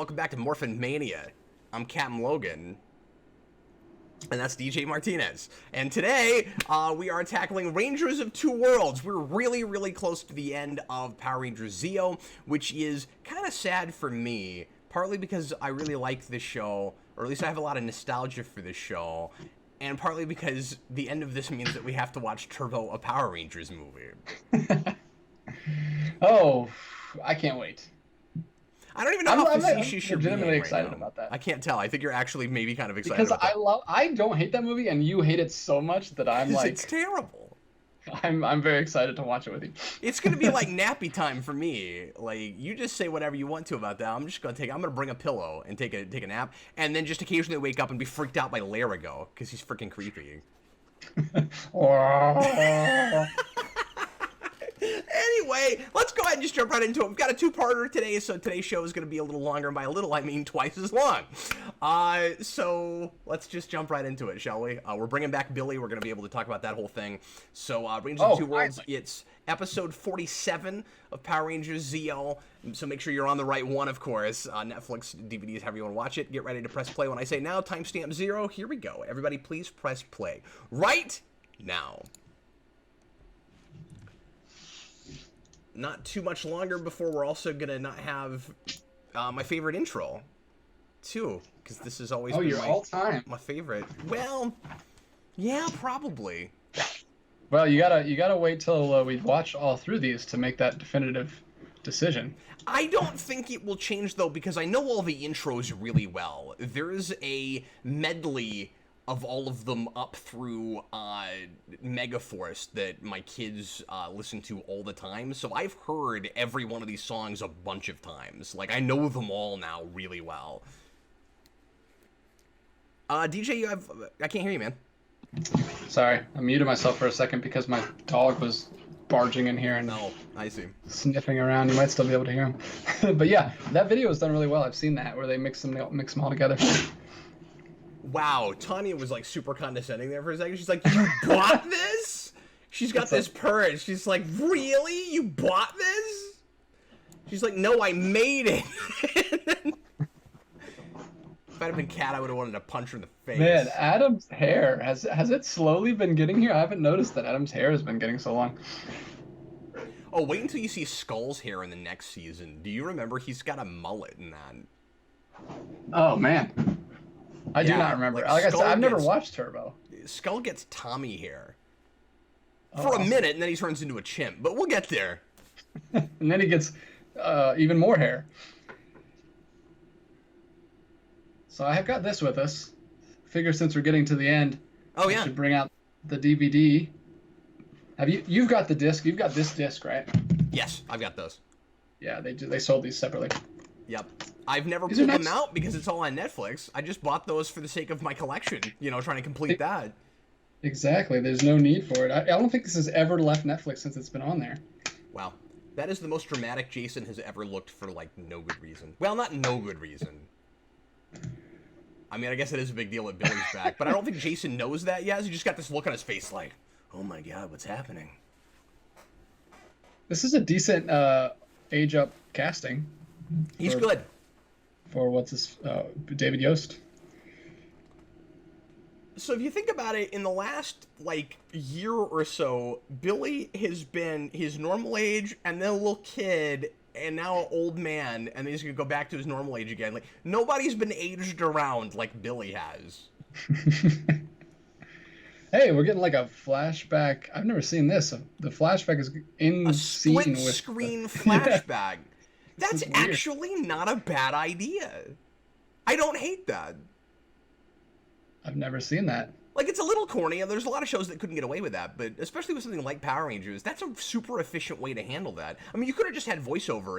welcome back to Morphin Mania. I'm Captain Logan, and that's DJ Martinez. And today, we are tackling Rangers of Two Worlds. We're really close to the end of Power Rangers Zeo, which is kind of sad for me, partly because I really like this show, or at least I have a lot of nostalgia for this show, and partly because the end of this means that we have to watch Turbo, a Power Rangers movie. Oh, I can't wait. I don't even know how facetious I'm you're being legitimately right excited now. about that. I can't tell. I think you're actually maybe kind of excited Because about that. I don't hate that movie, and you hate it so much that I'm like, it's terrible. I'm very excited to watch it with you. It's gonna be like nappy time for me. Like, you just say whatever you want to about that. I'm gonna bring a pillow and take a nap, and then just occasionally wake up and be freaked out by Larigo because he's freaking creepy. Anyway, let's go ahead and just jump right into it. We've got a two-parter today, so today's show is going to be a little longer, and by a little, I mean twice as long. So let's just jump right into it, shall we? We're bringing back Billy. We're going to be able to talk about that whole thing. So, Rangers of Two Worlds, it's episode 47 of Power Rangers Zeo, so make sure you're on the right one, of course. Netflix, DVDs, however you want to watch it. Get ready to press play. When I say now, timestamp 0, here we go. Everybody, please press play right now. Not too much longer before we're also gonna not have my favorite intro, too, because this has always been my favorite. Well, yeah, probably. Well, you gotta wait till we watch all through these to make that definitive decision. I don't think it will change though, because I know all the intros really well. There's a medley of all of them up through Megaforce that my kids listen to all the time. So I've heard every one of these songs a bunch of times. Like, I know them all now really well. DJ, I can't hear you, man. Sorry, I muted myself for a second because my dog was barging in here and I see. Sniffing around. You might still be able to hear him. But yeah, that video is done really well. I've seen that, where they mix them all together. Wow, Tanya was like super condescending there for a second. She's like, "You bought this?" She's got this purge. She's like, "Really? You bought this?" She's like, "No, I made it." If I'd have been Cat, I would have wanted to punch her in the face. Man, Adam's hair has it slowly been getting here? I haven't noticed that Adam's hair has been getting so long. Oh, wait until you see Skull's hair in the next season. Do you remember he's got a mullet in that? Oh man. I do not remember. Like I said, I've never watched Turbo. Skull gets Tommy hair. For a minute, and then he turns into a chimp. But we'll get there. And then he gets even more hair. So I have got this with us. Figure since we're getting to the end, we should bring out the DVD. You've got the disc. You've got this disc, right? Yes, I've got those. Yeah, they sold these separately. Yep. I've never pulled them out because it's all on Netflix. I just bought those for the sake of my collection, trying to complete that. Exactly. There's no need for it. I don't think this has ever left Netflix since it's been on there. Wow. That is the most dramatic Jason has ever looked for, like, no good reason. Well, not no good reason. I mean, I guess it is a big deal that Billy's back, but I don't think Jason knows that yet. He just got this look on his face like, oh my god, what's happening? This is a decent age-up casting. He's good. For what's his David Yost. So if you think about it, in the last like year or so, Billy has been his normal age, and then a little kid, and now an old man, and then he's gonna go back to his normal age again. Like, nobody's been aged around like Billy has. Hey, we're getting like a flashback. I've never seen this. The flashback is in a scene with split-screen flashback. That's actually not a bad idea. I don't hate that. I've never seen that. Like, it's a little corny, and there's a lot of shows that couldn't get away with that, but especially with something like Power Rangers, that's a super efficient way to handle that. I mean, you could have just had over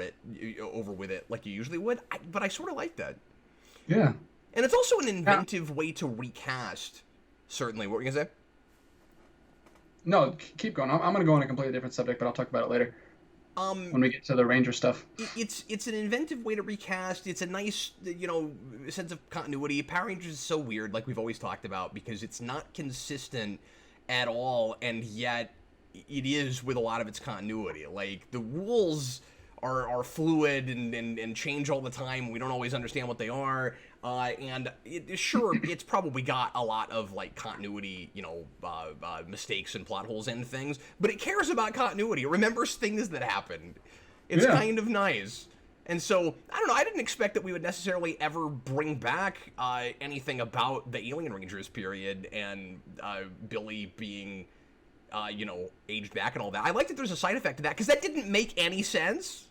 with it like you usually would, but I sort of like that. Yeah. And it's also an inventive way to recast, certainly. What were you going to say? No, keep going. I'm going to go on a completely different subject, but I'll talk about it later. When we get to the Ranger stuff. It's an inventive way to recast. It's a nice, sense of continuity. Power Rangers is so weird, like we've always talked about, because it's not consistent at all, and yet it is with a lot of its continuity. Like, the rules are fluid and change all the time. We don't always understand what they are. Sure, it's probably got a lot of like continuity, mistakes and plot holes and things, but it cares about continuity. It remembers things that happened. It's kind of nice. And so, I don't know, I didn't expect that we would necessarily ever bring back anything about the Alien Rangers period and Billy being, aged back and all that. I like that there's a side effect to that, because that didn't make any sense.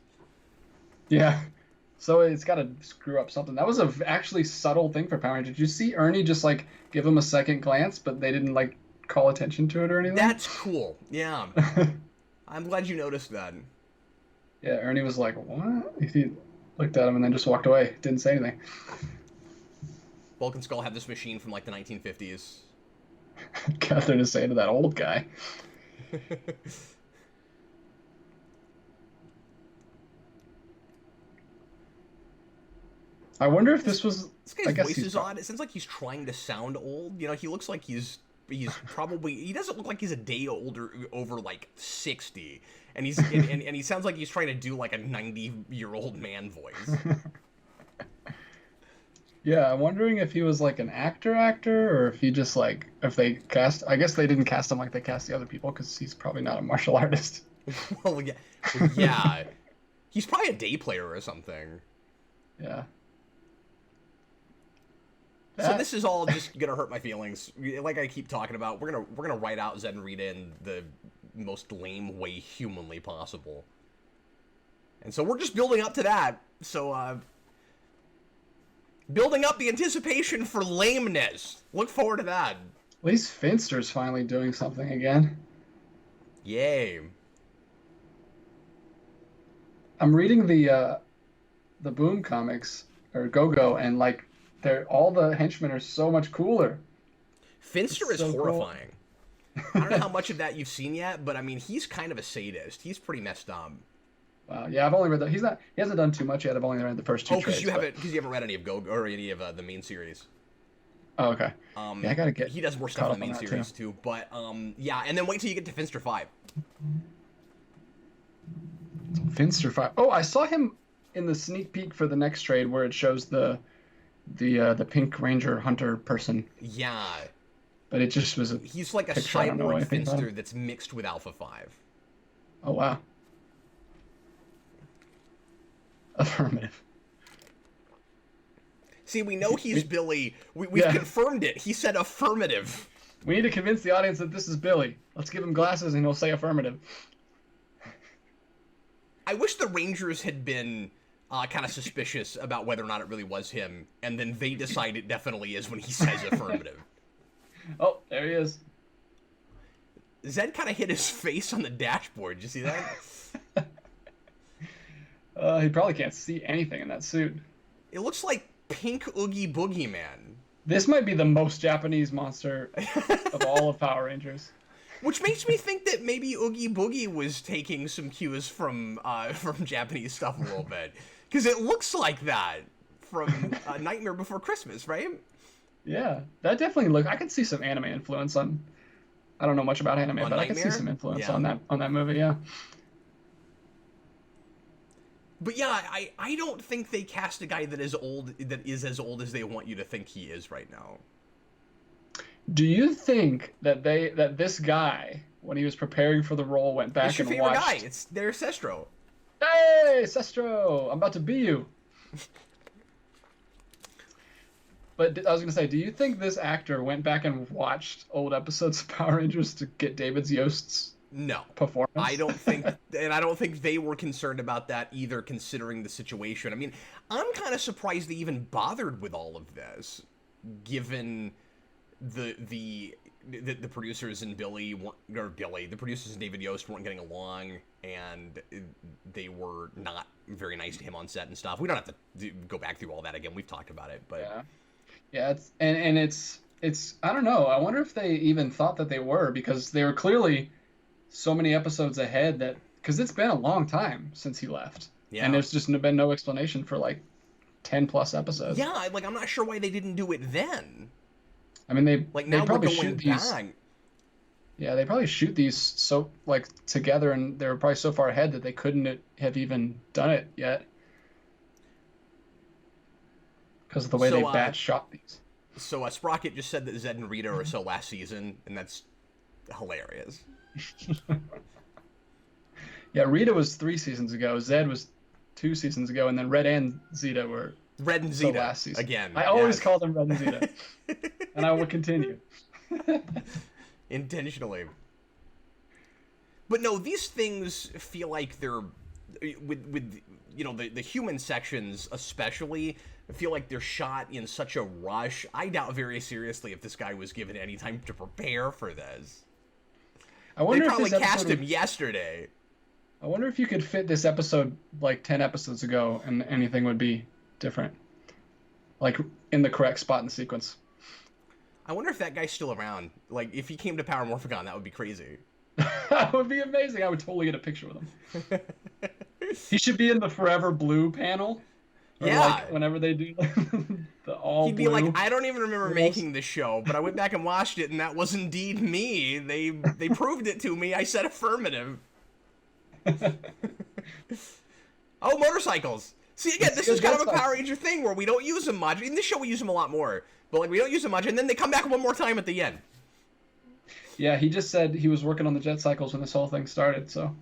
Yeah. So it's got to screw up something. That was a actually subtle thing for Power Rangers. Did you see Ernie just, like, give him a second glance, but they didn't, like, call attention to it or anything? That's cool, yeah. I'm glad you noticed that. Yeah, Ernie was like, what? He looked at him and then just walked away. Didn't say anything. Bulk and Skull had this machine from, like, the 1950s. Catherine is saying to that old guy. I wonder if this was... This guy's voice is odd. It sounds like he's trying to sound old. He looks like he's probably... He doesn't look like he's a day older, over, like, 60. And he's and he sounds like he's trying to do, like, a 90-year-old man voice. Yeah, I'm wondering if he was, like, an actor, or if he just, like... If they cast... I guess they didn't cast him like they cast the other people, because he's probably not a martial artist. Well, yeah. Yeah. He's probably a day player or something. Yeah. So this is all just gonna hurt my feelings. Like I keep talking about, we're gonna write out Zed and Rita in the most lame way humanly possible. And so we're just building up to that. So building up the anticipation for lameness. Look forward to that. At least Finster's finally doing something again. Yay. I'm reading the Boom comics, or Go-Go, and like all the henchmen are so much cooler. Finster is horrifying. Cool. I don't know how much of that you've seen yet, but I mean, he's kind of a sadist. He's pretty messed up. Wow. Yeah, I've only read that. He hasn't done too much yet. I've only read the first two. Oh, because you haven't read any of Go or any of the main series. Oh, okay. Yeah, I gotta get. He does more stuff in the main series too. But yeah, and then wait till you get to Finster 5. Finster 5. Oh, I saw him in the sneak peek for the next trade where it shows the Pink Ranger Hunter person. Yeah. But it just was he's like a cyborg Finster that's mixed with Alpha 5. Oh, wow. Affirmative. See, we know he's Billy. We've confirmed it. He said affirmative. We need to convince the audience that this is Billy. Let's give him glasses and he'll say affirmative. I wish the Rangers had been kind of suspicious about whether or not it really was him, and then they decide it definitely is when he says affirmative. Oh, there he is. Zed kind of hit his face on the dashboard. Did you see that? He probably can't see anything in that suit. It looks like Pink Oogie Boogie Man. This might be the most Japanese monster of all of Power Rangers. Which makes me think that maybe Oogie Boogie was taking some cues from Japanese stuff a little bit. Because it looks like that from Nightmare Before Christmas, right? Yeah, that definitely I could see some anime influence on... I don't know much about anime, but Nightmare? I could see some influence on that movie, yeah. But yeah, I don't think they cast a guy that is as old as they want you to think he is right now. Do you think that this guy, when he was preparing for the role, went back and watched... It's your favorite guy. It's their Sestro. Hey, Sestro! I'm about to be you. But I was going to say, do you think this actor went back and watched old episodes of Power Rangers to get David Yost's performance? I don't think, and I don't think they were concerned about that either, considering the situation. I mean, I'm kind of surprised they even bothered with all of this, given the producers and the producers and David Yost weren't getting along, and they were not very nice to him on set and stuff. We don't have to go back through all that again. We've talked about it, but yeah, it's I don't know. I wonder if they even thought that they were, because they were clearly so many episodes ahead because it's been a long time since he left, and there's just been no explanation for like 10 plus episodes. Yeah, I'm not sure why they didn't do it then. I mean, they now probably we're going shoot these. back. Yeah, they probably shoot these so like together, and they were probably so far ahead that they couldn't have even done it yet because of the way they batch shot these. So Sprocket just said that Zed and Rita are so last season, and that's hilarious. Yeah, Rita was 3 seasons ago. Zed was 2 seasons ago, and then Red and Zeta were Red and Zeta last season. again. I always call them Red and Zeta, and I will continue. Intentionally. But no, these things feel like they're with you know the human sections especially feel like they're shot in such a rush. I doubt very seriously if this guy was given any time to prepare for this. I wonder they if probably this cast him yesterday. I wonder if you could fit this episode like 10 episodes ago and anything would be different. Like in the correct spot and sequence. I wonder if that guy's still around. Like, if he came to Power Morphicon, that would be crazy. That would be amazing. I would totally get a picture with him. He should be in the Forever Blue panel. Or yeah. Like whenever they do the all He'd be blue. like, I don't even remember making the show, but I went back and watched it, and that was indeed me. They proved it to me. I said affirmative. Oh, motorcycles. See, again, this is kind of a Power Ranger thing where we don't use them much. In this show, we use them a lot more. But, like, we don't use them much, and then they come back one more time at the end. Yeah, he just said he was working on the jet cycles when this whole thing started, so...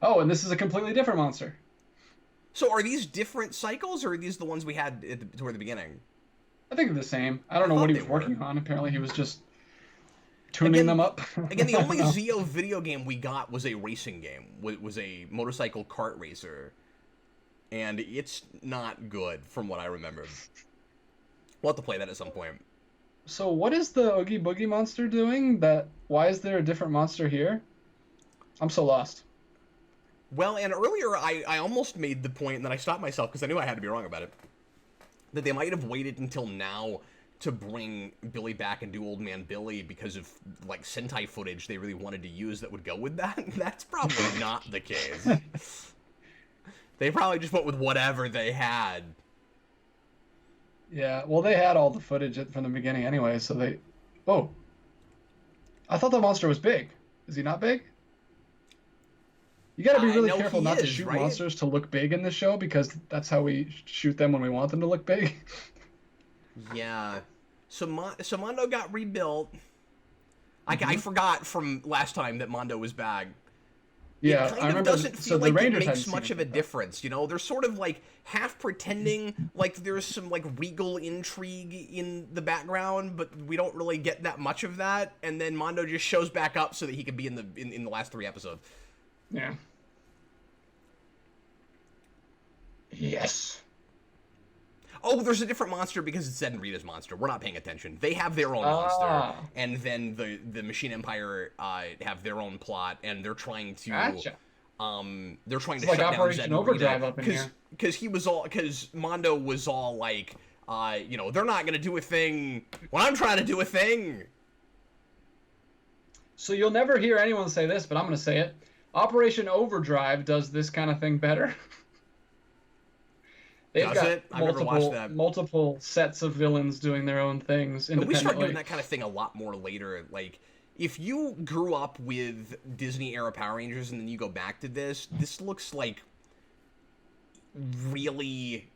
Oh, and this is a completely different monster. So are these different cycles, or are these the ones we had toward the beginning? I think they're the same. I don't know what he was working on. Apparently he was just tuning them up. Again, the only Zeo video game we got was a racing game. Was a motorcycle kart racer. And it's not good, from what I remember. We'll have to play that at some point. So what is the Oogie Boogie monster doing? Why is there a different monster here? I'm so lost. Well, and earlier I almost made the point, and then I stopped myself because I knew I had to be wrong about it, that they might have waited until now to bring Billy back and do Old Man Billy because of, like, Sentai footage they really wanted to use that would go with that. That's probably not the case. They probably just went with whatever they had. Yeah, well, they had all the footage from the beginning anyway, so they... Oh. I thought the monster was big. Is he not big? You gotta be really careful not to shoot monsters to look big in this show, because that's how we shoot them when we want them to look big. Yeah. So Mondo got rebuilt. I forgot from last time that Mondo was back. Yeah, it kind of doesn't feel like it makes much of a difference, you know? They're sort of, like, half pretending like there's some, like, regal intrigue in the background, but we don't really get that much of that, and then Mondo just shows back up so that he could be in the last 3 episodes. Yeah. Yes. Oh, there's a different monster because it's Zed and Rita's monster. We're not paying attention. They have their own monster, and then the Machine Empire have their own plot, and they're trying to they're trying to shut down Zed and Rita because Mondo was all like, you know, they're not gonna do a thing when I'm trying to do a thing. So you'll never hear anyone say this, but I'm gonna say it. Operation Overdrive does this kind of thing better. They've got multiple sets of villains doing their own things independently. But we start doing that kind of thing a lot more later. Like, if you grew up with Disney-era Power Rangers and then you go back to this looks like really,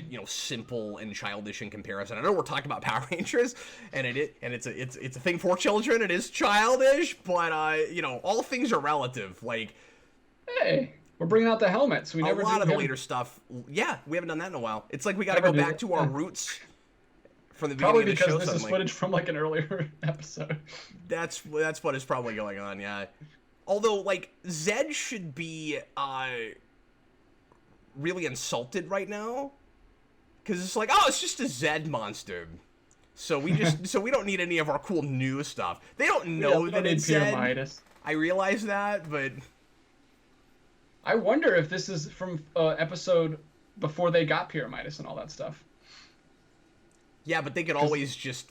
you know, simple and childish in comparison. I know we're talking about Power Rangers, and it's a thing for children. It is childish, but you know, all things are relative. Like, hey. We're bringing out the helmets. A lot of the later stuff, yeah, we haven't done that in a while. It's like we got to go back to our roots from the beginning of the show. Probably because this is footage from, like, an earlier episode. That's what is probably going on, yeah. Although, like, Zed should be really insulted right now, because it's like, oh, it's just a Zed monster. So we don't need any of our cool new stuff. They don't know that it's Zed. Midas. I realize that, but I wonder if this is from episode before they got Pyramidas and all that stuff. Yeah, but they could always just...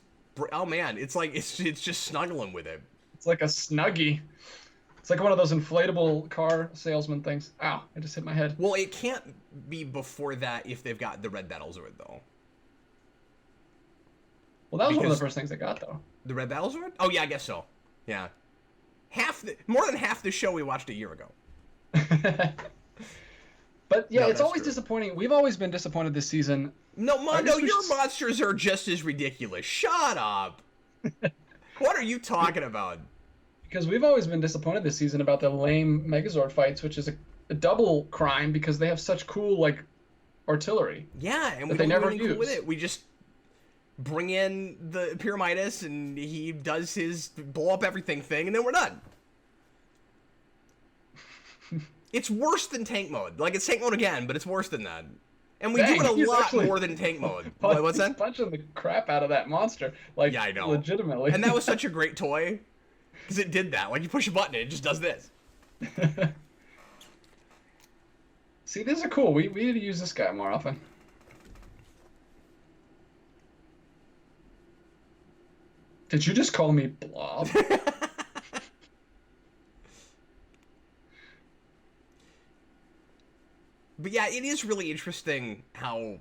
Oh, man, it's like, it's just snuggling with it. It's like a Snuggie. It's like one of those inflatable car salesman things. Ow, I just hit my head. Well, it can't be before that if they've got the Red Battlezord, though. Well, that was one of the first things they got, though. The Red Battlezord? Oh, yeah, I guess so. Yeah. more than half the show we watched a year ago. But yeah, No, it's that's always true. disappointing. We've always been disappointed this season. No, Mondo, wish we your should- monsters are just as ridiculous. Shut up. What are you talking about? Because we've always been disappointed this season about the lame Megazord fights, which is a double crime because they have such cool like artillery. Yeah, and we they don't never do anything cool with use. it. We just bring in the Pyramidas, and he does his blow up everything thing, and then we're done. It's worse than tank mode. Like, it's tank mode again, but it's worse than that. And we Dang, do it a he's lot actually- more than tank mode. What's He's that? punching the crap out of that monster. Like, Yeah, I know. legitimately. And that was such a great toy, because it did that. Like, you push a button, and it just does this. See, these are cool. We need to use this guy more often. Did you just call me Blob? But yeah, it is really interesting how,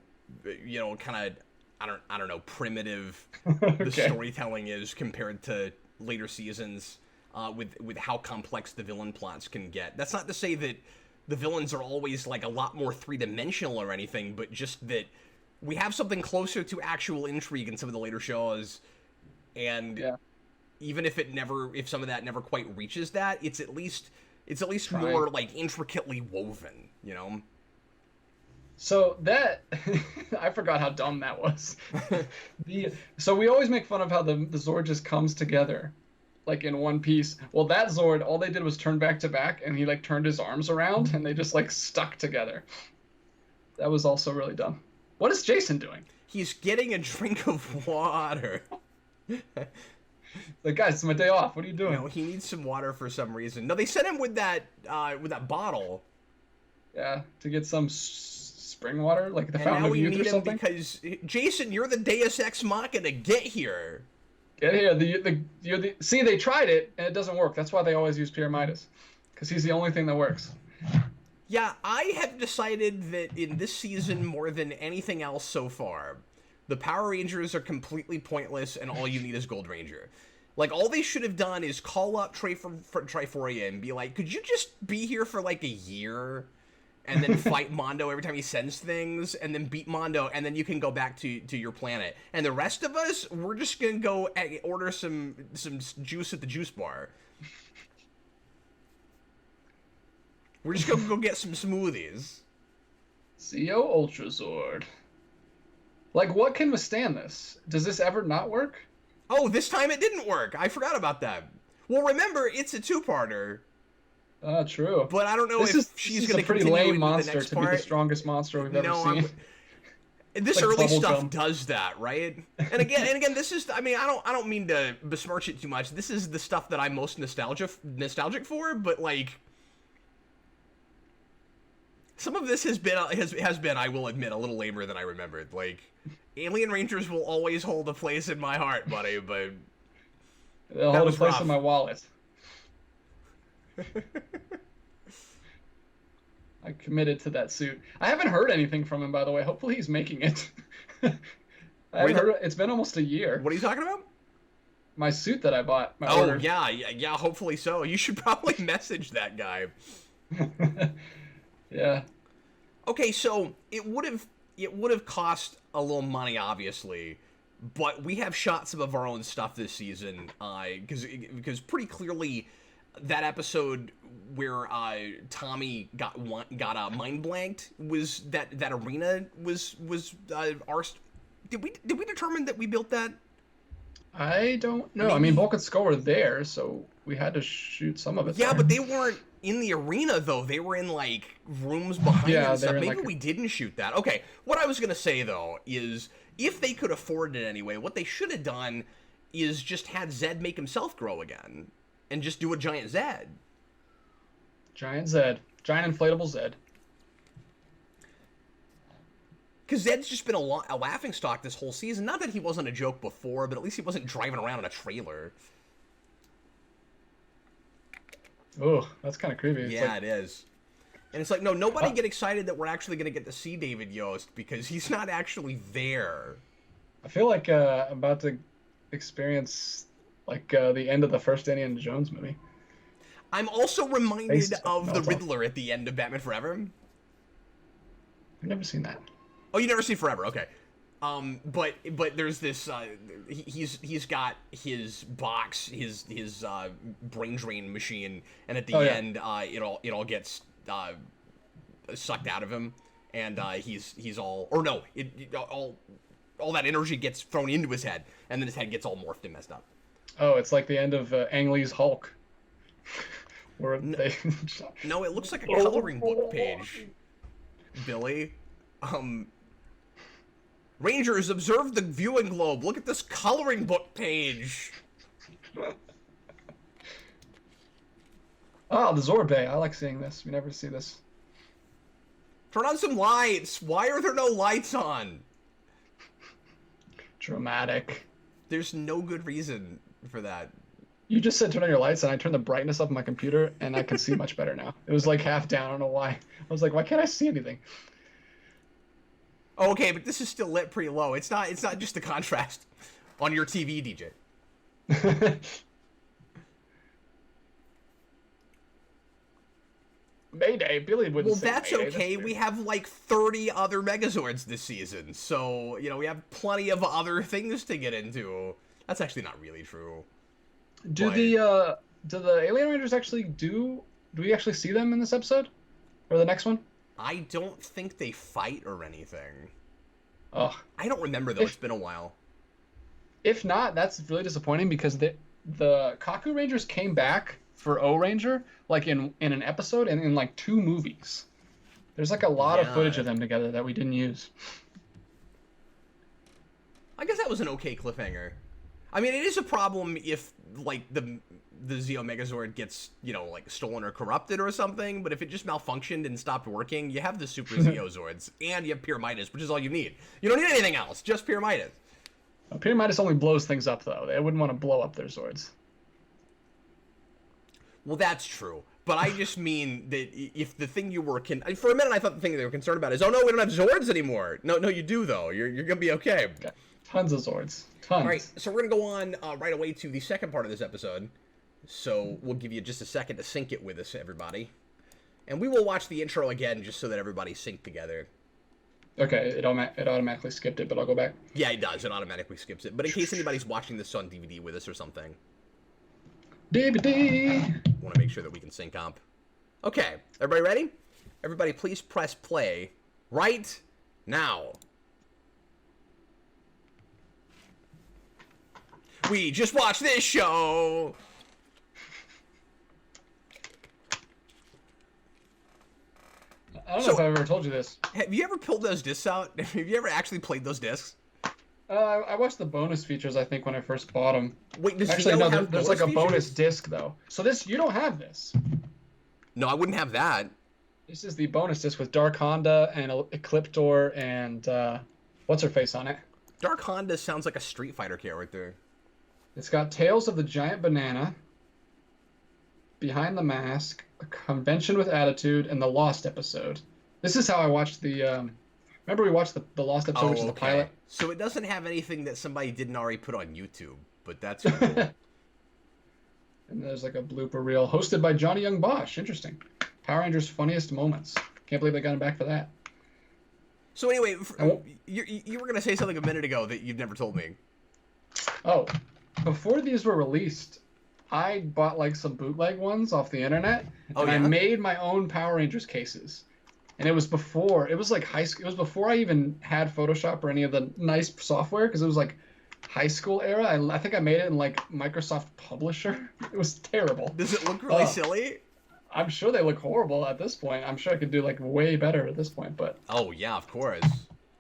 kind of, I don't know, primitive the Okay. storytelling is compared to later seasons, with how complex the villain plots can get. That's not to say that the villains are always like a lot more three-dimensional or anything, but just that we have something closer to actual intrigue in some of the later shows, and Yeah. even if if some of that never quite reaches that, it's at least Trying. more like intricately woven, you know. So that I forgot how dumb that was. So we always make fun of how the Zord just comes together, like in one piece. Well, that Zord, all they did was turn back to back, and he like turned his arms around, and they just like stuck together. That was also really dumb. What is Jason doing? He's getting a drink of water. Like, guys, it's my day off. What are you doing? No, he needs some water for some reason. No, they sent him with that bottle. Yeah, to get some spring water, like the And Fountain now of we Youth need or him something. because Jason, you're the Deus Ex Machina. Get here. Get here. See, they tried it and it doesn't work. That's why they always use Pyramidas, because he's the only thing that works. Yeah, I have decided that in this season, more than anything else so far, the Power Rangers are completely pointless, and all you need is Gold Ranger. Like, all they should have done is call up Triforia and be like, could you just be here for like a year? And then fight Mondo every time he sends things, and then beat Mondo, and then you can go back to your planet. And the rest of us, we're just gonna go order some juice at the juice bar. We're just gonna go get some smoothies. CO Ultra Zord. Like, what can withstand this? Does this ever not work? Oh, this time it didn't work. I forgot about that. Well, remember, it's a two-parter. True. But I don't know if she's this going is to a pretty continue lame into the monster next to part. be the strongest monster we've ever seen. This Like early bubble stuff gum. does that, right? And again, this is. I mean, I don't mean to besmirch it too much. This is the stuff that I'm most nostalgic for. But like, some of this has been, I will admit, a little lamer than I remembered. Like, Alien Rangers will always hold a place in my heart, buddy. But They'll that hold a was place rough. in my wallet. I committed to that suit. I haven't heard anything from him, by the way. Hopefully he's making it. I haven't heard. It's been almost a year. what are you talking about? My suit that I bought. My Oh, order. yeah. Hopefully so. You should probably message that guy. Yeah. Okay, so it would have cost a little money, obviously, but we have shot some of our own stuff this season, because pretty clearly that episode where Tommy got mind blanked was that arena was our. Did we determine that we built that? I don't know. I mean, Bulk and Skull were there, so we had to shoot some of it. Yeah, there. but they weren't in the arena, though. They were in, like, rooms behind Yeah, and they stuff. were in, Maybe like, we didn't shoot that. Okay, what I was going to say, though, is if they could afford it anyway, what they should have done is just had Zed make himself grow again and just do a giant Zed. Giant Zed. Giant inflatable Zed. Because Zed's just been a laughingstock this whole season. Not that he wasn't a joke before, but at least he wasn't driving around in a trailer. Oh, that's kind of creepy. It's Yeah, like, it is. And it's like, no, nobody get excited that we're actually going to get to see David Yost because he's not actually there. I feel like I'm about to experience like the end of the first Indiana Jones movie. I'm also reminded of the melts off. Riddler at the end of Batman Forever. I've never seen that. Oh, you never see Forever? Okay. But there's this. He's got his box, his brain drain machine, and at the end, it all gets sucked out of him, and he's all, or no, all that energy gets thrown into his head, and then his head gets all morphed and messed up. Oh, it's like the end of Ang Lee's Hulk. Where they... No, it looks like a coloring book page, Billy. Rangers, observe the viewing globe. Look at this coloring book page. Oh, the Zord Bay. I like seeing this. We never see this. Turn on some lights. Why are there no lights on? Dramatic. There's no good reason for that. You just said turn on your lights, and I turned the brightness up on my computer, and I can see much better now. It was like half down. I don't know why. I was like, why can't I see anything? Oh, okay, but this is still lit pretty low. It's not just the contrast on your TV, DJ. Mayday, Billy wouldn't say that's Mayday. okay. We have like 30 other Megazords this season, so we have plenty of other things to get into. That's actually not really true. Do the Alien Rangers actually do we actually see them in this episode? Or the next one? I don't think they fight or anything. Ugh. I don't remember though, it's been a while. If not, that's really disappointing because the Kaku Rangers came back for O Ranger like in an episode and in like 2 movies. There's like a lot of footage of them together that we didn't use. I guess that was an okay cliffhanger. I mean, it is a problem if like the Zeo Megazord gets, like stolen or corrupted or something, but if it just malfunctioned and stopped working, you have the Super Zeozords and you have Pyramidas, which is all you need. You don't need anything else, just Pyramidas. Pyramidas only blows things up though. They wouldn't want to blow up their Zords. Well, that's true. But I just mean that if the thing you were... for a minute, I thought the thing they were concerned about is, oh, no, we don't have Zords anymore. No, you do, though. You're going to be okay. Got tons of Zords. Tons. All right, so we're going to go on right away to the second part of this episode. So we'll give you just a second to sync it with us, everybody. And we will watch the intro again just so that everybody's synced together. Okay, it automatically skipped it, but I'll go back. Yeah, it does. It automatically skips it. But in case anybody's watching this on DVD with us or something... DVD. Want to make sure that we can sync up. Okay, everybody ready? Everybody please press play right now. We just watched this show. I don't know if I've ever told you this. Have you ever pulled those discs out? Have you ever actually played those discs? I watched the bonus features, I think, when I first bought them. Wait, does actually, Zeo no, have there's like a features? bonus disc, though. So you don't have this. No, I wouldn't have that. This is the bonus disc with Dark Honda and Ecliptor and what's-her-face on it. Dark Honda sounds like a Street Fighter character. It's got Tales of the Giant Banana, Behind the Mask, A Convention with Attitude, and the Lost episode. This is how I watched the... Remember we watched the Lost episode, which is the pilot? So it doesn't have anything that somebody didn't already put on YouTube, but that's cool. And there's like a blooper reel hosted by Johnny Young Bosch. Interesting. Power Rangers' funniest moments. Can't believe they got him back for that. So anyway, you were going to say something a minute ago that you've never told me. Oh, before these were released, I bought like some bootleg ones off the internet, and I made my own Power Rangers cases. And it was like high school. It was before I even had Photoshop or any of the nice software, because it was like high school era. I think I made it in like Microsoft Publisher. It was terrible. Does it look really silly? I'm sure they look horrible at this point. I'm sure I could do like way better at this point, but oh yeah, of course.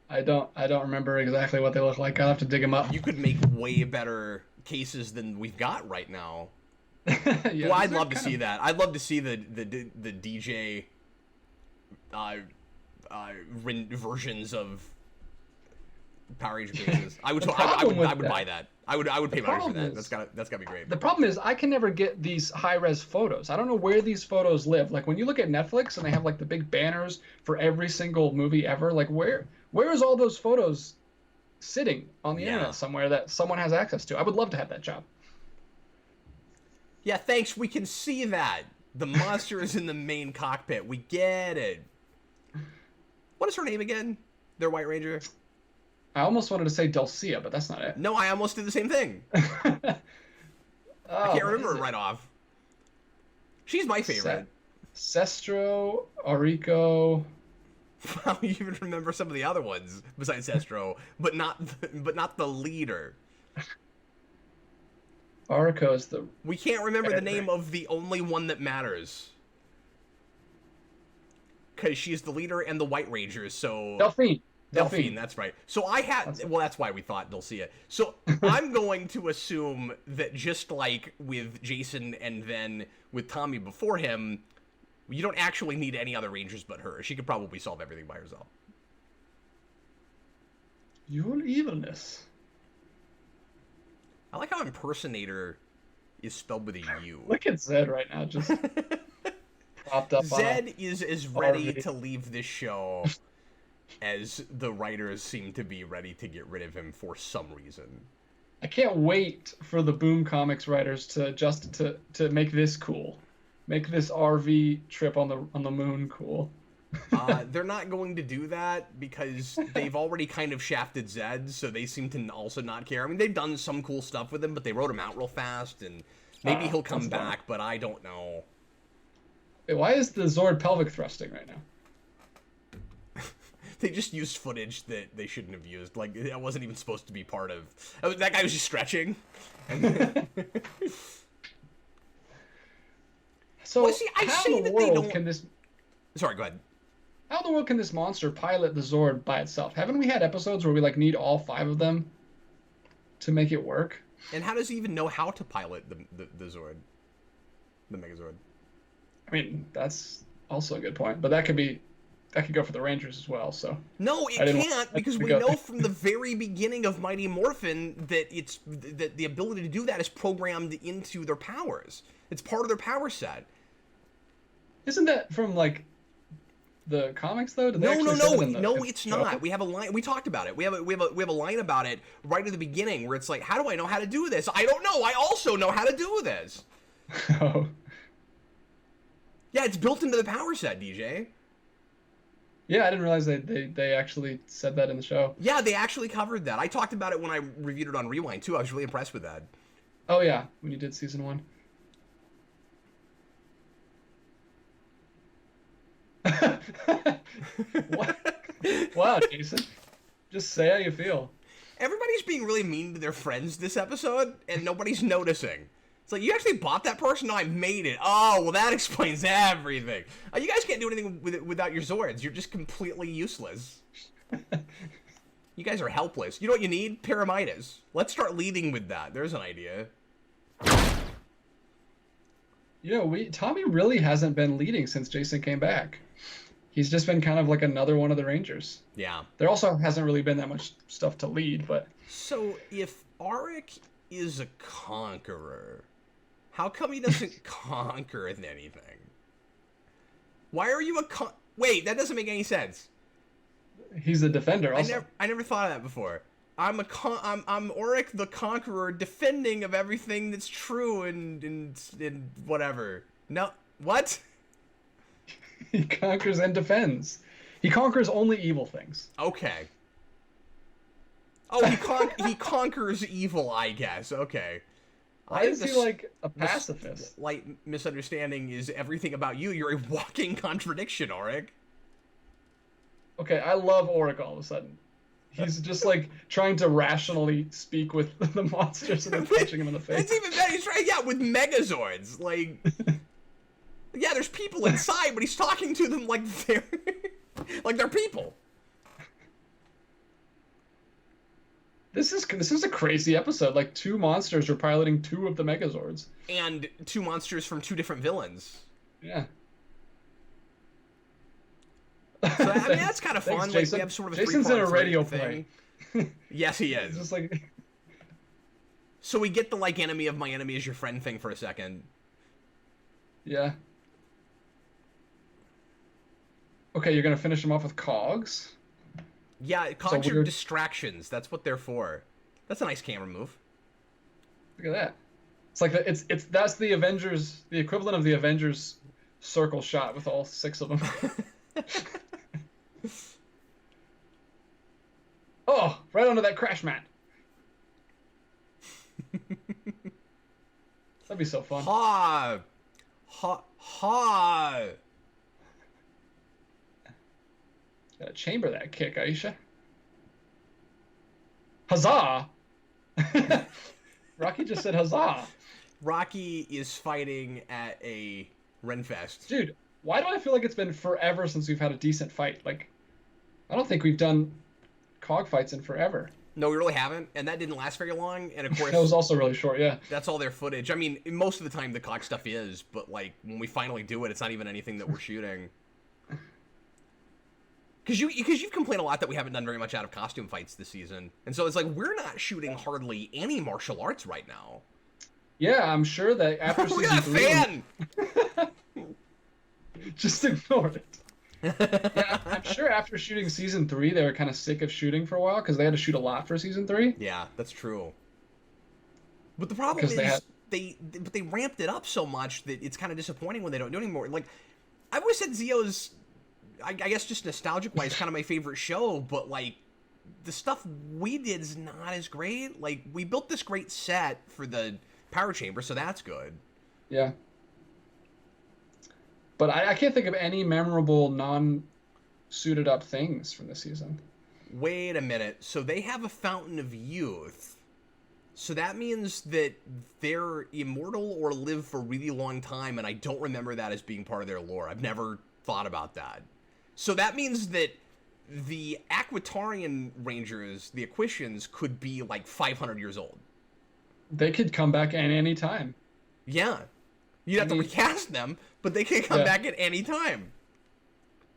I don't remember exactly what they look like. I'll have to dig them up. You could make way better cases than we've got right now. Yeah, well, I'd love to see that. I'd love to see the DJ versions of Power Ranger cases. I would buy that. I would pay money for that. That's gotta be great. The problem is I can never get these high-res photos. I don't know where these photos live. Like when you look at Netflix and they have like the big banners for every single movie ever, like where is all those photos sitting on the internet somewhere that someone has access to? I would love to have that job. Yeah, thanks. We can see that. The monster is in the main cockpit. We get it. What is her name again? Their White Ranger? I almost wanted to say Dulcia, but that's not it. No, I almost did the same thing. I can't remember it right off. She's my favorite. Sestro, Aurico. Wow, you even remember some of the other ones besides Sestro, but not the leader. Aurico is the... We can't remember the name of the only one that matters. Because she's the leader and the White Rangers, so... Delphine, that's right. So I had... Well, that's why we thought Dulcia. So I'm going to assume that just like with Jason and then with Tommy before him, you don't actually need any other Rangers but her. She could probably solve everything by herself. Your evilness. I like how impersonator is spelled with a U. Look at Zed right now, just popped up. Zed is as ready to leave this show as the writers seem to be ready to get rid of him for some reason. I can't wait for the Boom Comics writers to make this cool, make this RV trip on the moon cool. They're not going to do that because they've already kind of shafted Zed, so they seem to also not care. I mean, they've done some cool stuff with him, but they wrote him out real fast, and maybe he'll come back, but I don't know. Wait, why is the Zord pelvic thrusting right now? They just used footage that they shouldn't have used. Like, that wasn't even supposed to be part of... That guy was just stretching. So, well, see, I say that they don't... Can this... Sorry, go ahead. How in the world can this monster pilot the Zord by itself? Haven't we had episodes where we like need all 5 of them to make it work? And how does he even know how to pilot the Zord? The Megazord? I mean, that's also a good point. But that could go for the Rangers as well, so... No, it can't, because we know from the very beginning of Mighty Morphin that the ability to do that is programmed into their powers. It's part of their power set. Isn't that from, like, the comics, though? No, it's not. We have a line. We talked about it. We have a line about it right at the beginning where it's like, how do I know how to do this? I don't know. I also know how to do this. Oh. Yeah, it's built into the power set, DJ. Yeah, I didn't realize they actually said that in the show. Yeah, they actually covered that. I talked about it when I reviewed it on Rewind, too. I was really impressed with that. Oh, yeah, when you did season 1. What? Wow, Jason. Just say how you feel. Everybody's being really mean to their friends this episode, and nobody's noticing. It's like, you actually bought that person? No, I made it. Oh, well, that explains everything. You guys can't do anything with it without your Zords. You're just completely useless. You guys are helpless. You know what you need? Pyramidas. Let's start leading with that. There's an idea. You know, Tommy really hasn't been leading since Jason came back. He's just been kind of like another one of the Rangers. Yeah. There also hasn't really been that much stuff to lead, but... So, if Auric is a conqueror, how come he doesn't conquer anything? Why are you a Wait, that doesn't make any sense. He's a defender also. I never thought of that before. I'm Auric the Conqueror, defending of everything that's true and whatever. No, what? He conquers and defends. He conquers only evil things. Okay. Oh, he conquers evil, I guess. Okay. Why is he like a pacifist? Light misunderstanding is everything about you. You're a walking contradiction, Auric. Okay, I love Auric all of a sudden. He's just like trying to rationally speak with the monsters and then punching him in the face. It's even better. He's trying, yeah, with Megazords. Like, yeah, there's people inside, but he's talking to them like they're people. This is a crazy episode. Like 2 monsters are piloting 2 of the Megazords, and 2 monsters from 2 different villains. Yeah. So, I mean, that's kind of fun. Thanks, like, we have sort of a Jason's in a radio play. Yes, he is. It's just like... So we get the, like, enemy of my enemy is your friend thing for a second. Yeah. Okay, you're going to finish him off with cogs? Yeah, cogs are distractions. That's what they're for. That's a nice camera move. Look at that. It's like that's the Avengers, the equivalent of the Avengers circle shot with all 6 of them. Oh, right onto that crash mat. That'd be so fun. Ha! Gotta chamber that kick, Aisha. Huzzah! Rocky just said huzzah. Rocky is fighting at a Renfest. Dude, why do I feel like it's been forever since we've had a decent fight? Like, I don't think we've done cog fights in forever. No, we really haven't, and that didn't last very long. And of course, that was also really short. Yeah, that's all their footage. I mean, most of the time the cog stuff is, but like when we finally do it, it's not even anything that we're shooting. Because you've complained a lot that we haven't done very much out of costume fights this season, and so it's like we're not shooting hardly any martial arts right now. Yeah, I'm sure that after we season got a 3, fan. Just ignore it. Yeah, I'm sure after shooting season 3, they were kind of sick of shooting for a while because they had to shoot a lot for season 3. Yeah, that's true. But the problem is they ramped it up so much that it's kind of disappointing when they don't do anymore. Like, I've always said Zio's, I guess just nostalgic-wise, kind of my favorite show, but like the stuff we did is not as great. Like, we built this great set for the power chamber, so that's good. Yeah. But I can't think of any memorable non-suited up things from this season. Wait a minute. So they have a Fountain of Youth. So that means that they're immortal or live for a really long time, and I don't remember that as being part of their lore. I've never thought about that. So that means that the Aquitarian Rangers, the Aquitians, could be like 500 years old. They could come back at any time. Yeah. You'd have to recast them, but they can come back at any time.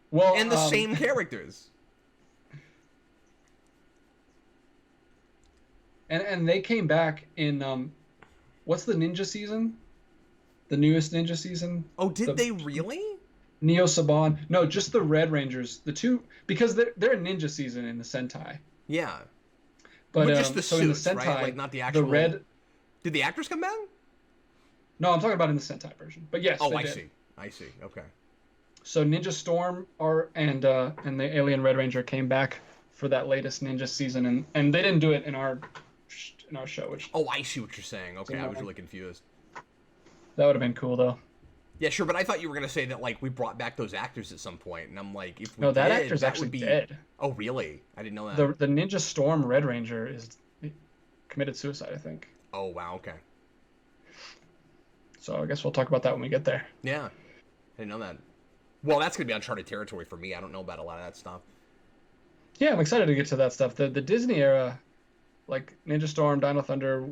Well, and the same characters. And they came back in what's the ninja season? The newest ninja season? Oh, did they really? Neo Saban. No, just the Red Rangers. The two, because they're in ninja season in the Sentai. Yeah. But just the suits, in the Sentai, right? Like not the actual. The red. Did the actors come back? No, I'm talking about in the Sentai version. But yes. Oh, I see. I see. Okay. So Ninja Storm and the Alien Red Ranger came back for that latest ninja season, and they didn't do it in our show. Which I see what you're saying. Okay, I was really confused. That would have been cool though. Yeah, sure, but I thought you were gonna say that like we brought back those actors at some point, and I'm like, if we no, that did, actor's that actually would be dead. Oh, really? I didn't know that. The Ninja Storm Red Ranger is committed suicide, I think. Oh wow, okay. So I guess we'll talk about that when we get there. Yeah, I didn't know that. Well, that's gonna be uncharted territory for me. I don't know about a lot of that stuff. Yeah, I'm excited to get to that stuff. The Disney era, like Ninja Storm, Dino Thunder,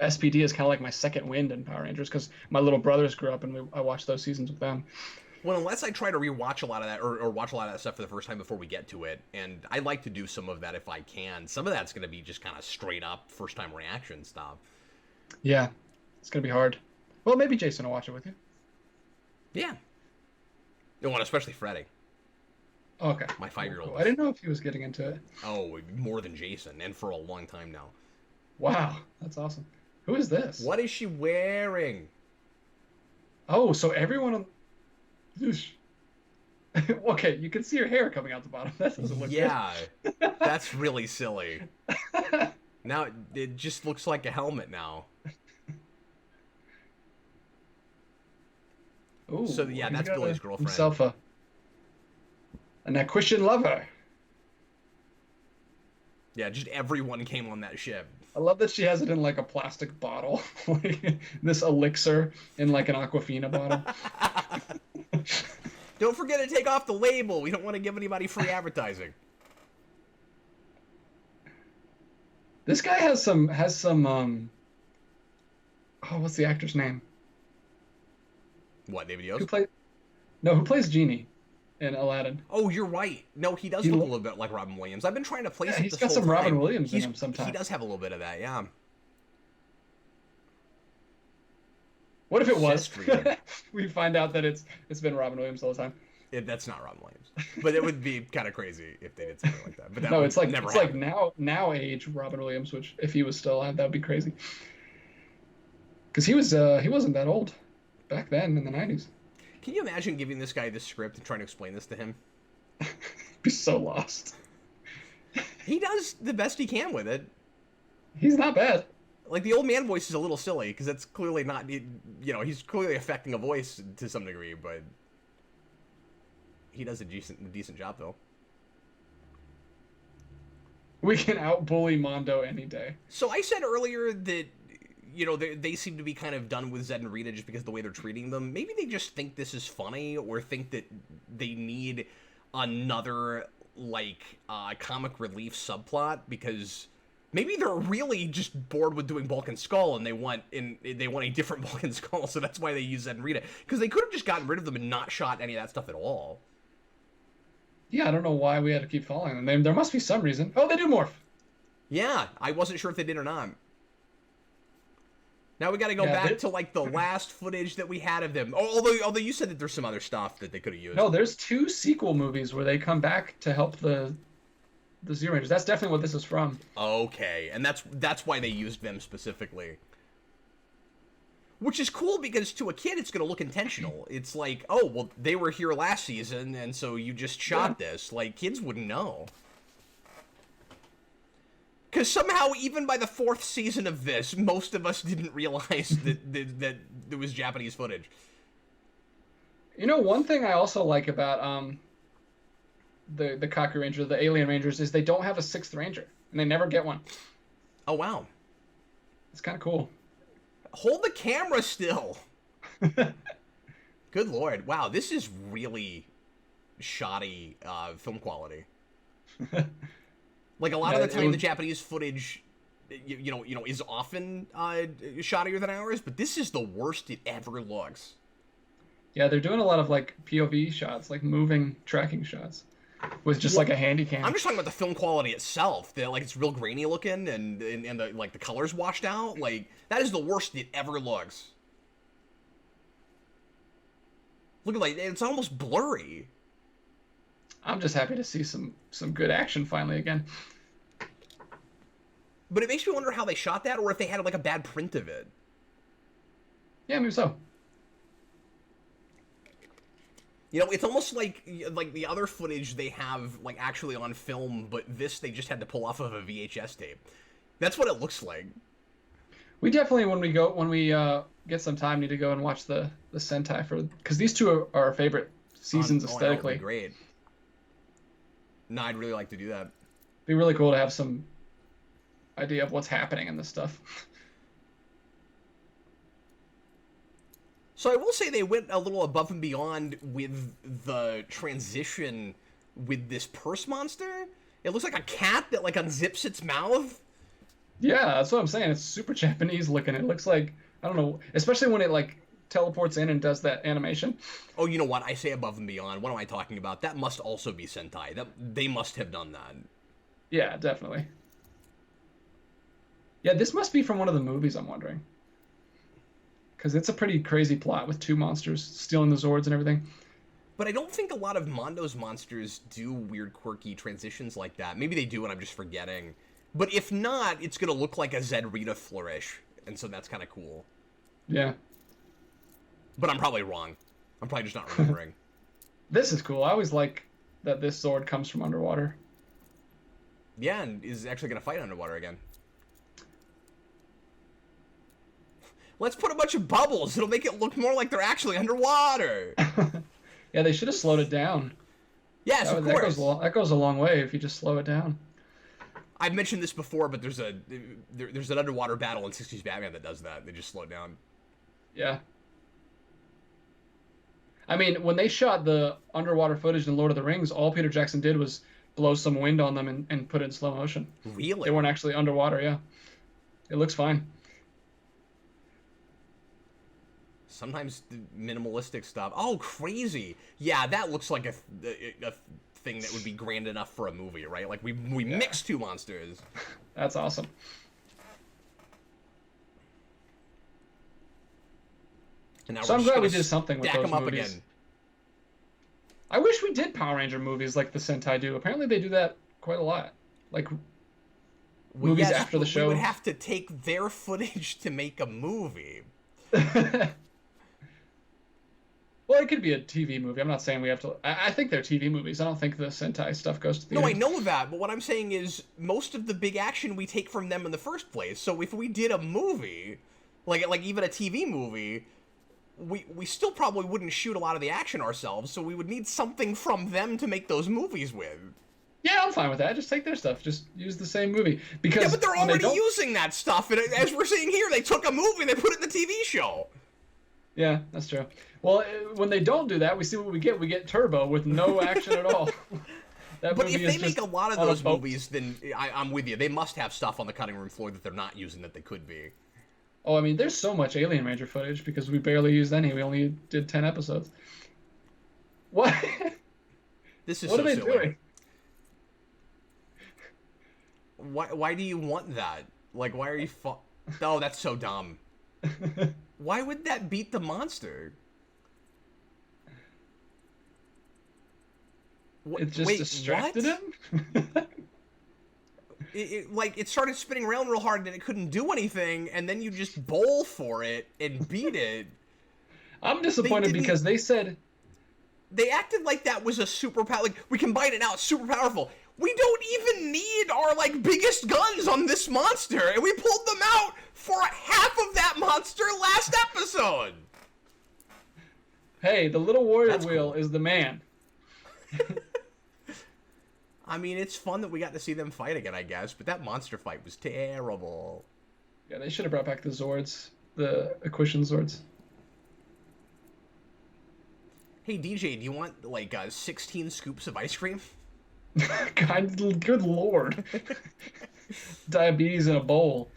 SPD is kind of like my second wind in Power Rangers because my little brothers grew up and I watched those seasons with them. Well, unless I try to rewatch a lot of that or watch a lot of that stuff for the first time before we get to it, and I like to do some of that if I can. Some of that's gonna be just kind of straight up first time reaction stuff. Yeah, it's gonna be hard. Well, maybe Jason will watch it with you. Yeah. Well, especially Freddie. Okay. My 5-year-old. Cool. I didn't know if he was getting into it. Oh, more than Jason, and for a long time now. Wow, that's awesome. Who is this? What is she wearing? Oh, so everyone on... Okay, you can see her hair coming out the bottom. That doesn't look good. That's really silly. Now, it just looks like a helmet now. Ooh, so, yeah, that's Billy's girlfriend. Himself an Aquitian lover. Yeah, just everyone came on that ship. I love that she has it in like a plastic bottle. Like this elixir in like an Aquafina bottle. Don't forget to take off the label. We don't want to give anybody free advertising. This guy has some oh, what's the actor's name? What, David Yost? Who plays Genie in Aladdin? Oh, you're right. No, he does look a little bit like Robin Williams. I've been trying to place it he's this got whole some time. Robin Williams in him sometimes. He does have a little bit of that, yeah. What if it was? We find out that it's been Robin Williams all the time. That's not Robin Williams, but it would be kind of crazy if they did something like that. But that no, it's like never it's happen. like now age Robin Williams, which if he was still alive, that would be crazy. Because he wasn't that old back then in the 90s. Can you imagine giving this guy this script and trying to explain this to him? Be so lost. He does the best he can with it. He's not bad. Like, the old man voice is a little silly, because that's clearly not, he's clearly affecting a voice to some degree, but he does a decent job, though. We can out-bully Mondo any day. So I said earlier that, they seem to be kind of done with Zed and Rita just because of the way they're treating them. Maybe they just think this is funny, or think that they need another, comic relief subplot, because maybe they're really just bored with doing Bulk and Skull, and they want a different Bulk and Skull, so that's why they use Zed and Rita. Because they could have just gotten rid of them and not shot any of that stuff at all. Yeah, I don't know why we had to keep following them. There must be some reason. Oh, they do morph. Yeah, I wasn't sure if they did or not. Now we got to go back to the last footage that we had of them. Although you said that there's some other stuff that they could have used. No, there's 2 sequel movies where they come back to help the Zero Rangers. That's definitely what this is from. Okay, and that's why they used them specifically. Which is cool, because to a kid, it's going to look intentional. It's like, oh, well, they were here last season, and so you just shot this. Kids wouldn't know. Because somehow, even by the 4th season of this, most of us didn't realize that there was Japanese footage. One thing I also like about the Kaku Ranger, the Alien Rangers, is they don't have a 6th Ranger, and they never get one. Oh, wow. It's kind of cool. Hold the camera still. Good Lord. Wow, this is really shoddy film quality. A lot of the time, the Japanese footage, is often shoddier than ours, but this is the worst it ever looks. Yeah, they're doing a lot of POV shots, moving tracking shots, with just a handy cam. I'm just talking about the film quality itself. It's real grainy looking, and the colors washed out. That is the worst it ever looks. Look at it's almost blurry. I'm just happy to see some good action finally again. But it makes me wonder how they shot that, or if they had a bad print of it. Yeah, maybe so. It's almost like the other footage they have actually on film, but this they just had to pull off of a VHS tape. That's what it looks like. We definitely, when we get some time, need to go and watch the Sentai because these 2 are our favorite seasons aesthetically. That would be great. No, I'd really like to do that. It'd be really cool to have some idea of what's happening in this stuff. So I will say they went a little above and beyond with the transition with this purse monster. It looks like a cat that unzips its mouth. Yeah, that's what I'm saying. It's super Japanese looking. It looks like, I don't know, especially when it teleports in and does that animation. Oh, you know what? I say above and beyond. What am I talking about? That must also be Sentai. They must have done that. Yeah, definitely. Yeah, this must be from one of the movies, I'm wondering. Because it's a pretty crazy plot with 2 monsters stealing the Zords and everything. But I don't think a lot of Mondo's monsters do weird, quirky transitions like that. Maybe they do and I'm just forgetting. But if not, it's going to look like a Zed Rita flourish. And so that's kind of cool. Yeah. But I'm probably wrong. I'm probably just not remembering. This is cool. I always like that this Zord comes from underwater. Yeah, and is actually going to fight underwater again. Let's put a bunch of bubbles. It'll make it look more like they're actually underwater. Yeah, they should have slowed it down. Yes, of course. That goes a long way if you just slow it down. I've mentioned this before, but there's an underwater battle in 60s Batman that does that. They just slow it down. Yeah. I mean, when they shot the underwater footage in Lord of the Rings, all Peter Jackson did was blow some wind on them and put it in slow motion. Really? They weren't actually underwater, yeah. It looks fine. Sometimes minimalistic stuff. Oh, crazy. Yeah, that looks like a thing that would be grand enough for a movie, right? We mix 2 monsters. That's awesome. And now so I'm glad we did something with those up movies. Again. I wish we did Power Ranger movies like the Sentai do. Apparently they do that quite a lot. Movies after the show. We would have to take their footage to make a movie. Well, it could be a TV movie. I'm not saying we have to. I think they're TV movies. I don't think the Sentai stuff goes to the. No, I know that, but what I'm saying is most of the big action we take from them in the first place. So if we did a movie, like even a TV movie, we still probably wouldn't shoot a lot of the action ourselves. So we would need something from them to make those movies with. Yeah, I'm fine with that. Just take their stuff. Just use the same movie. Because yeah, but they're already using that stuff. And as we're seeing here, they took a movie and they put it in the TV show. Yeah, that's true. Well, when they don't do that, we see what we get. We get Turbo with no action at all. But if they make a lot of those movies, then I'm with you. They must have stuff on the cutting room floor that they're not using that they could be. Oh, I mean, there's so much Alien Ranger footage because we barely used any. We only did 10 episodes. What? This is what so are they silly. doing? Why do you want that? Like, why are you Oh, that's so dumb. Why would that beat the monster? It just distracted him? It started spinning around real hard and it couldn't do anything, and then you just bowl for it and beat it. I'm disappointed because they said... They acted like that was a superpower. Like, we combined it now, it's super powerful. We don't even need our, biggest guns on this monster, and we pulled them out for half of that monster last episode. Hey, the little warrior wheel is the man. I mean, it's fun that we got to see them fight again, I guess, but that monster fight was terrible. Yeah, they should have brought back the Zords, the Equation Zords. Hey, DJ, do you want, 16 scoops of ice cream? God, good lord. Diabetes in a bowl.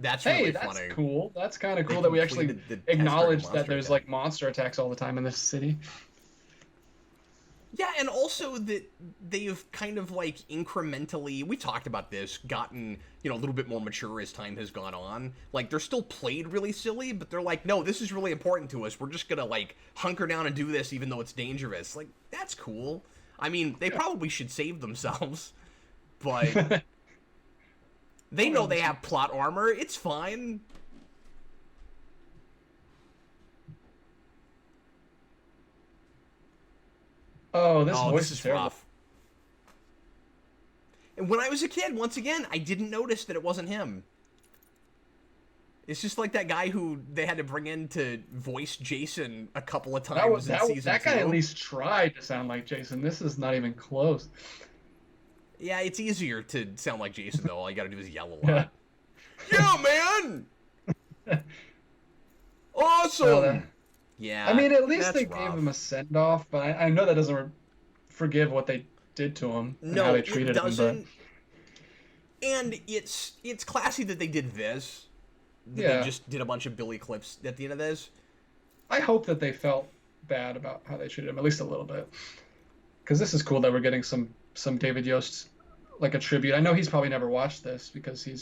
That's really that's funny. Cool. That's kind of cool that we actually acknowledge that there's monster attacks all the time in this city. Yeah, and also that they've kind of incrementally, we talked about this, gotten, a little bit more mature as time has gone on. They're still played really silly, but they're no, this is really important to us. We're just gonna hunker down and do this even though it's dangerous. That's cool. I mean, they probably should save themselves, but they know they have plot armor. It's fine. Oh, this is terrible. rough. And when I was a kid, once again, I didn't notice that it wasn't him. It's just like that guy who they had to bring in to voice Jason a couple of times in season 2. That guy at least tried to sound like Jason. This is not even close. Yeah, it's easier to sound like Jason, though. All you gotta do is yell a lot. Yeah, man! Awesome! Yeah. I mean, at least they rough. gave him a send-off, but I know that doesn't forgive what they did to him and how they treated him. But... And it's classy that they did this. They just did a bunch of Billy clips at the end of this. I hope that they felt bad about how they treated him, at least a little bit. Because this is cool that we're getting some David Yost, a tribute. I know he's probably never watched this because he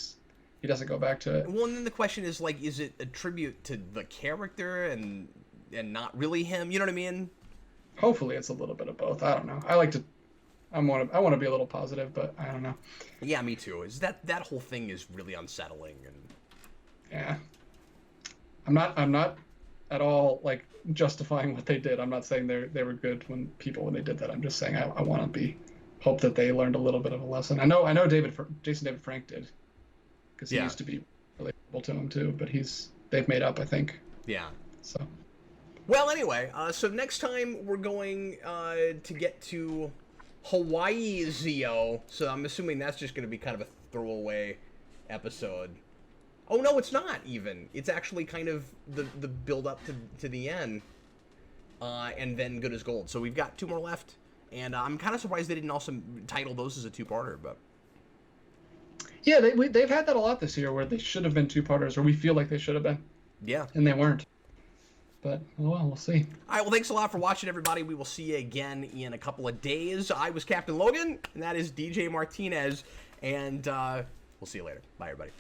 doesn't go back to it. Well, and then the question is, is it a tribute to the character and not really him? You know what I mean? Hopefully it's a little bit of both. I don't know. I want to be a little positive, but I don't know. Yeah, me too. Is that whole thing is really unsettling and yeah. I'm not at all justifying what they did. I'm not saying they were good when they did that. I'm just saying I want to hope that they learned a little bit of a lesson. I know Jason David Frank did, because he used to be relatable to him too. But they've made up, I think. Yeah. So. Well, anyway, so next time we're going to get to Hawaii Zio. So I'm assuming that's just going to be kind of a throwaway episode. Oh no, it's not even. It's actually kind of the build up to the end, and then Good as Gold. So we've got 2 more left, and I'm kind of surprised they didn't also title those as a 2-parter. But yeah, they've had that a lot this year where they should have been 2-parters, or we feel like they should have been. Yeah, and they weren't. But we'll see. All right, well, thanks a lot for watching, everybody. We will see you again in a couple of days. I was Captain Logan, and that is DJ Martinez, and we'll see you later. Bye, everybody.